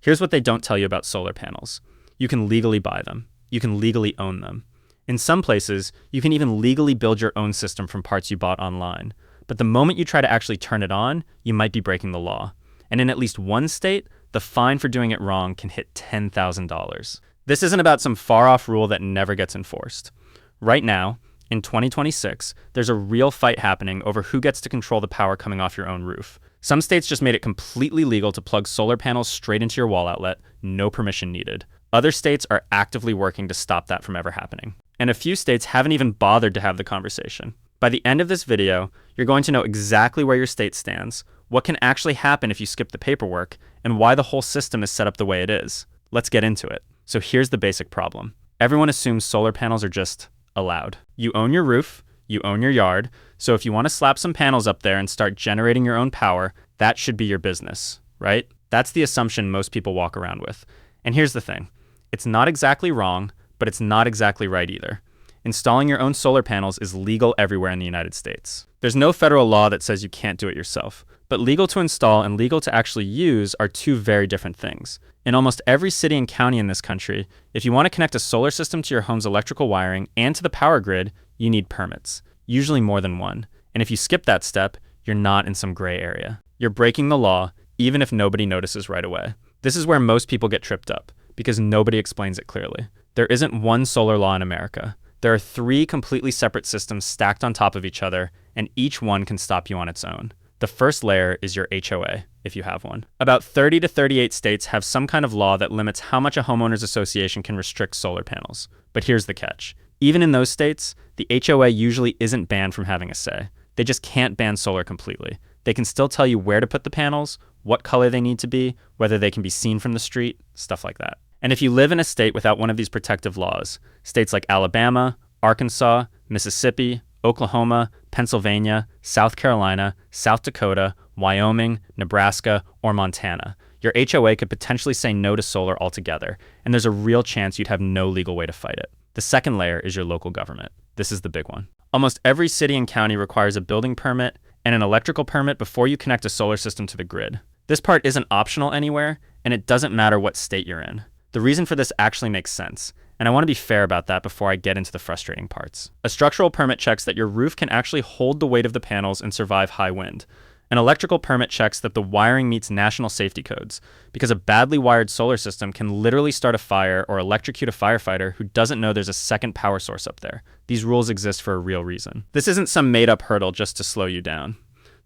Here's what they don't tell you about solar panels. You can legally buy them. You can legally own them. In some places, you can even legally build your own system from parts you bought online. But the moment you try to actually turn it on, you might be breaking the law. And in at least one state, the fine for doing it wrong can hit $10,000. This isn't about some far-off rule that never gets enforced. Right now, in 2026, there's a real fight happening over who gets to control the power coming off your own roof. Some states just made it completely legal to plug solar panels straight into your wall outlet, no permission needed. Other states are actively working to stop that from ever happening. And a few states haven't even bothered to have the conversation. By the end of this video, you're going to know exactly where your state stands, what can actually happen if you skip the paperwork, and why the whole system is set up the way it is. Let's get into it. So here's the basic problem. Everyone assumes solar panels are just allowed. You own your roof, you own your yard, so if you want to slap some panels up there and start generating your own power, that should be your business, right? That's the assumption most people walk around with. And here's the thing. It's not exactly wrong, but it's not exactly right either. Installing your own solar panels is legal everywhere in the United States. There's no federal law that says you can't do it yourself, but legal to install and legal to actually use are two very different things. In almost every city and county in this country, if you want to connect a solar system to your home's electrical wiring and to the power grid, you need permits, usually more than one. And if you skip that step, you're not in some gray area. You're breaking the law, even if nobody notices right away. This is where most people get tripped up, because nobody explains it clearly. There isn't one solar law in America. There are 3 completely separate systems stacked on top of each other, and each one can stop you on its own. The first layer is your HOA, if you have one. About 30 to 38 states have some kind of law that limits how much a homeowners association can restrict solar panels. But here's the catch. Even in those states, the HOA usually isn't banned from having a say. They just can't ban solar completely. They can still tell you where to put the panels, what color they need to be, whether they can be seen from the street, stuff like that. And if you live in a state without one of these protective laws, states like Alabama, Arkansas, Mississippi, Oklahoma, Pennsylvania, South Carolina, South Dakota, Wyoming, Nebraska, or Montana, your HOA could potentially say no to solar altogether, and there's a real chance you'd have no legal way to fight it. The second layer is your local government. This is the big one. Almost every city and county requires a building permit and an electrical permit before you connect a solar system to the grid. This part isn't optional anywhere, and it doesn't matter what state you're in. The reason for this actually makes sense, and I want to be fair about that before I get into the frustrating parts. A structural permit checks that your roof can actually hold the weight of the panels and survive high wind. An electrical permit checks that the wiring meets national safety codes, because a badly wired solar system can literally start a fire or electrocute a firefighter who doesn't know there's a second power source up there. These rules exist for a real reason. This isn't some made-up hurdle just to slow you down.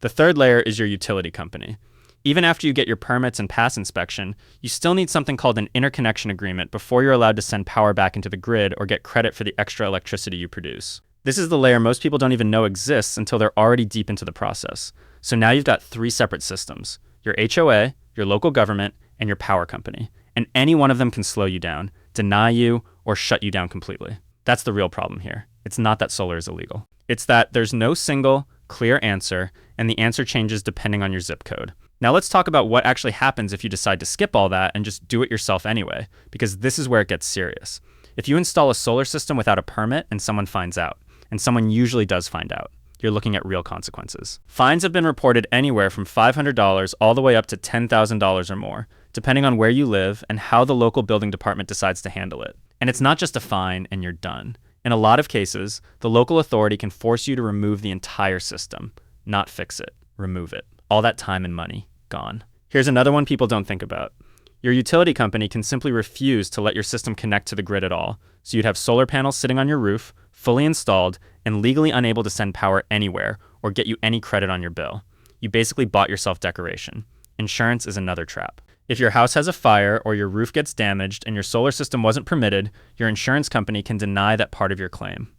The third layer is your utility company. Even after you get your permits and pass inspection, you still need something called an interconnection agreement before you're allowed to send power back into the grid or get credit for the extra electricity you produce. This is the layer most people don't even know exists until they're already deep into the process. So now you've got 3 separate systems: your HOA, your local government, and your power company. And any one of them can slow you down, deny you, or shut you down completely. That's the real problem here. It's not that solar is illegal. It's that there's no single, clear answer, and the answer changes depending on your zip code. Now let's talk about what actually happens if you decide to skip all that and just do it yourself anyway, because this is where it gets serious. If you install a solar system without a permit and someone finds out, and someone usually does find out, you're looking at real consequences. Fines have been reported anywhere from $500 all the way up to $10,000 or more, depending on where you live and how the local building department decides to handle it. And it's not just a fine and you're done. In a lot of cases, the local authority can force you to remove the entire system, not fix it, remove it. All that time and money, gone. Here's another one people don't think about. Your utility company can simply refuse to let your system connect to the grid at all, so you'd have solar panels sitting on your roof, fully installed, and legally unable to send power anywhere or get you any credit on your bill. You basically bought yourself decoration. Insurance is another trap. If your house has a fire or your roof gets damaged and your solar system wasn't permitted, your insurance company can deny that part of your claim.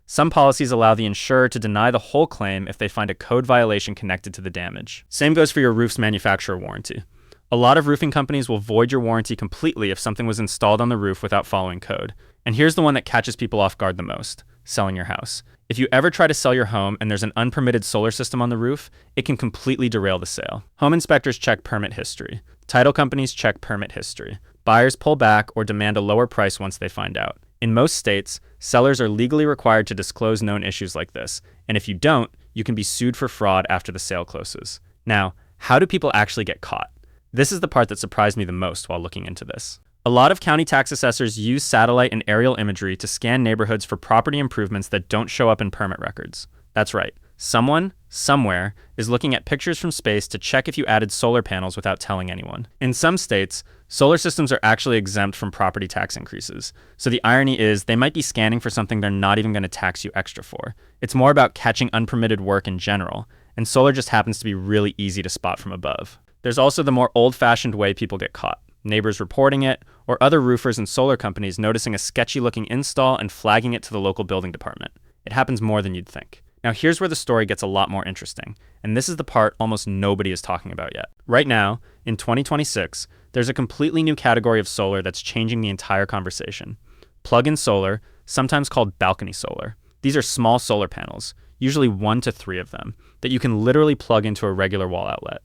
Some policies allow the insurer to deny the whole claim if they find a code violation connected to the damage. Same goes for your roof's manufacturer warranty. A lot of roofing companies will void your warranty completely if something was installed on the roof without following code. And here's the one that catches people off guard the most: selling your house. If you ever try to sell your home and there's an unpermitted solar system on the roof, it can completely derail the sale. Home inspectors check permit history. Title companies check permit history. Buyers pull back or demand a lower price once they find out. In most states, sellers are legally required to disclose known issues like this, and if you don't, you can be sued for fraud after the sale closes. Now, how do people actually get caught? This is the part that surprised me the most while looking into this. A lot of county tax assessors use satellite and aerial imagery to scan neighborhoods for property improvements that don't show up in permit records. That's right. Someone, somewhere, is looking at pictures from space to check if you added solar panels without telling anyone. In some states, solar systems are actually exempt from property tax increases. So the irony is they might be scanning for something they're not even going to tax you extra for. It's more about catching unpermitted work in general, and solar just happens to be really easy to spot from above. There's also the more old-fashioned way people get caught. Neighbors reporting it, or other roofers and solar companies noticing a sketchy-looking install and flagging it to the local building department. It happens more than you'd think. Now here's where the story gets a lot more interesting, and this is the part almost nobody is talking about yet. Right now, in 2026, there's a completely new category of solar that's changing the entire conversation. Plug-in solar, sometimes called balcony solar. These are small solar panels, usually 1 to 3 of them, that you can literally plug into a regular wall outlet.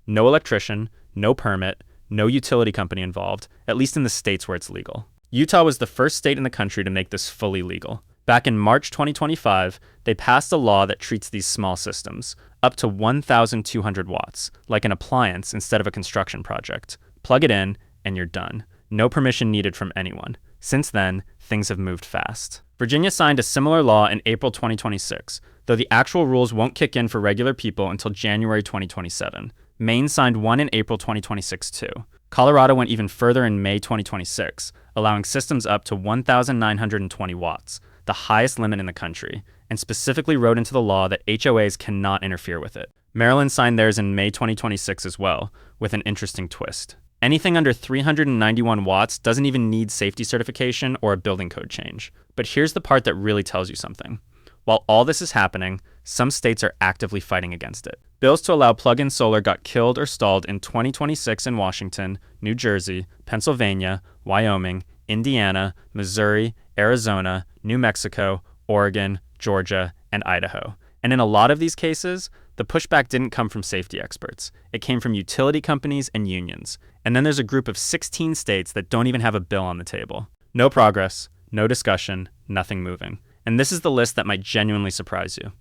No electrician, no permit, no utility company involved, at least in the states where it's legal. Utah was the first state in the country to make this fully legal. Back in March 2025, they passed a law that treats these small systems, up to 1,200 watts, like an appliance instead of a construction project. Plug it in, and you're done. No permission needed from anyone. Since then, things have moved fast. Virginia signed a similar law in April 2026, though the actual rules won't kick in for regular people until January 2027. Maine signed one in April 2026 too. Colorado went even further in May 2026, allowing systems up to 1,920 watts, the highest limit in the country, and specifically wrote into the law that HOAs cannot interfere with it. Maryland signed theirs in May 2026 as well, with an interesting twist. Anything under 391 watts doesn't even need safety certification or a building code change. But here's the part that really tells you something. While all this is happening, some states are actively fighting against it. Bills to allow plug-in solar got killed or stalled in 2026 in Washington, New Jersey, Pennsylvania, Wyoming, Indiana, Missouri, Arizona, New Mexico, Oregon, Georgia, and Idaho. And in a lot of these cases, the pushback didn't come from safety experts. It came from utility companies and unions. And then there's a group of 16 states that don't even have a bill on the table. No progress, no discussion, nothing moving. And this is the list that might genuinely surprise you.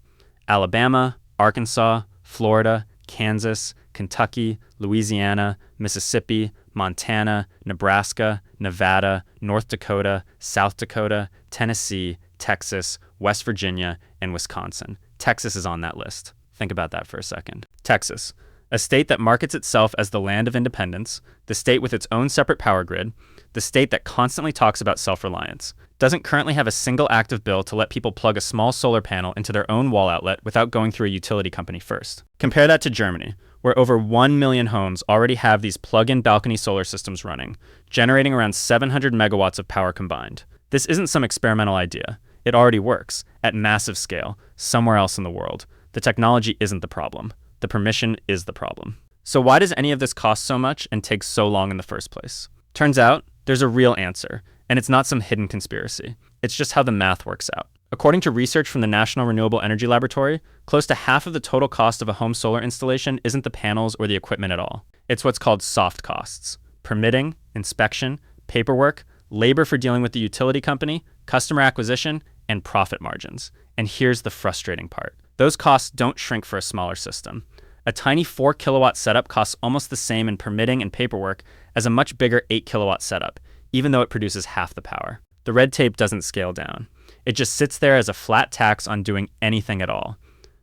Alabama, Arkansas, Florida, Kansas, Kentucky, Louisiana, Mississippi, Montana, Nebraska, Nevada, North Dakota, South Dakota, Tennessee, Texas, West Virginia, and Wisconsin. Texas is on that list. Think about that for a second. Texas, a state that markets itself as the land of independence, the state with its own separate power grid, the state that constantly talks about self-reliance, doesn't currently have a single active bill to let people plug a small solar panel into their own wall outlet without going through a utility company first. Compare that to Germany, where over 1 million homes already have these plug-in balcony solar systems running, generating around 700 megawatts of power combined. This isn't some experimental idea. It already works, at massive scale, somewhere else in the world. The technology isn't the problem. The permission is the problem. So why does any of this cost so much and take so long in the first place? Turns out, there's a real answer, and it's not some hidden conspiracy. It's just how the math works out. According to research from the National Renewable Energy Laboratory, close to half of the total cost of a home solar installation isn't the panels or the equipment at all. It's what's called soft costs: permitting, inspection, paperwork, labor for dealing with the utility company, customer acquisition, and profit margins. And here's the frustrating part. Those costs don't shrink for a smaller system. A tiny 4 kilowatt setup costs almost the same in permitting and paperwork as a much bigger 8 kilowatt setup, even though it produces half the power. The red tape doesn't scale down. It just sits there as a flat tax on doing anything at all.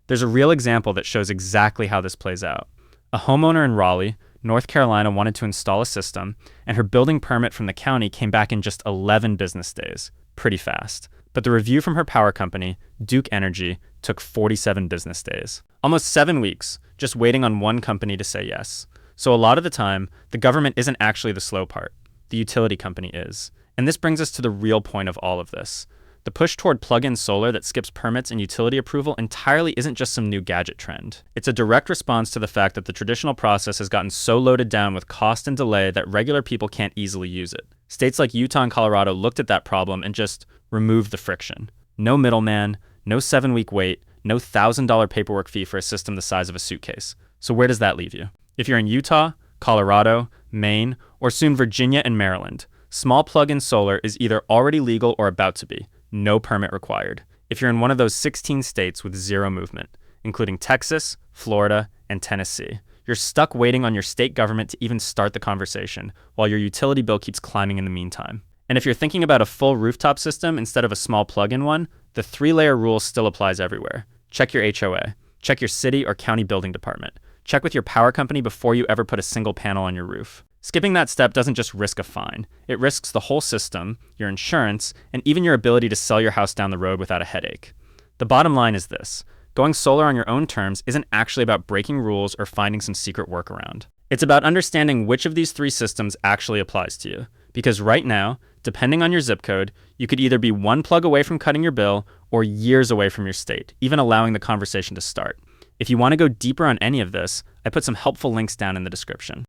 There's a real example that shows exactly how this plays out. A homeowner in Raleigh, North Carolina wanted to install a system, and her building permit from the county came back in just 11 business days. Pretty fast. But the review from her power company, Duke Energy, took 47 business days. Almost 7 weeks, just waiting on one company to say yes. So a lot of the time, the government isn't actually the slow part. The utility company is. And this brings us to the real point of all of this. The push toward plug-in solar that skips permits and utility approval entirely isn't just some new gadget trend. It's a direct response to the fact that the traditional process has gotten so loaded down with cost and delay that regular people can't easily use it. States like Utah and Colorado looked at that problem and just removed the friction. No middleman, no 7-week wait, no $1,000 paperwork fee for a system the size of a suitcase. So where does that leave you? If you're in Utah, Colorado, Maine, or soon Virginia and Maryland, small plug-in solar is either already legal or about to be. No permit required. If you're in one of those 16 states with zero movement, including Texas, Florida, and Tennessee, You're stuck waiting on your state government to even start the conversation, while your utility bill keeps climbing in the meantime. And if you're thinking about a full rooftop system instead of a small plug-in one, the 3-layer rule still applies everywhere. Check your HOA. Check your city or county building department. Check with your power company before you ever put a single panel on your roof. Skipping that step doesn't just risk a fine. It risks the whole system, your insurance, and even your ability to sell your house down the road without a headache. The bottom line is this: going solar on your own terms isn't actually about breaking rules or finding some secret workaround. It's about understanding which of these 3 systems actually applies to you. Because right now, depending on your zip code, you could either be 1 plug away from cutting your bill or years away from your state, even allowing the conversation to start. If you want to go deeper on any of this, I put some helpful links down in the description.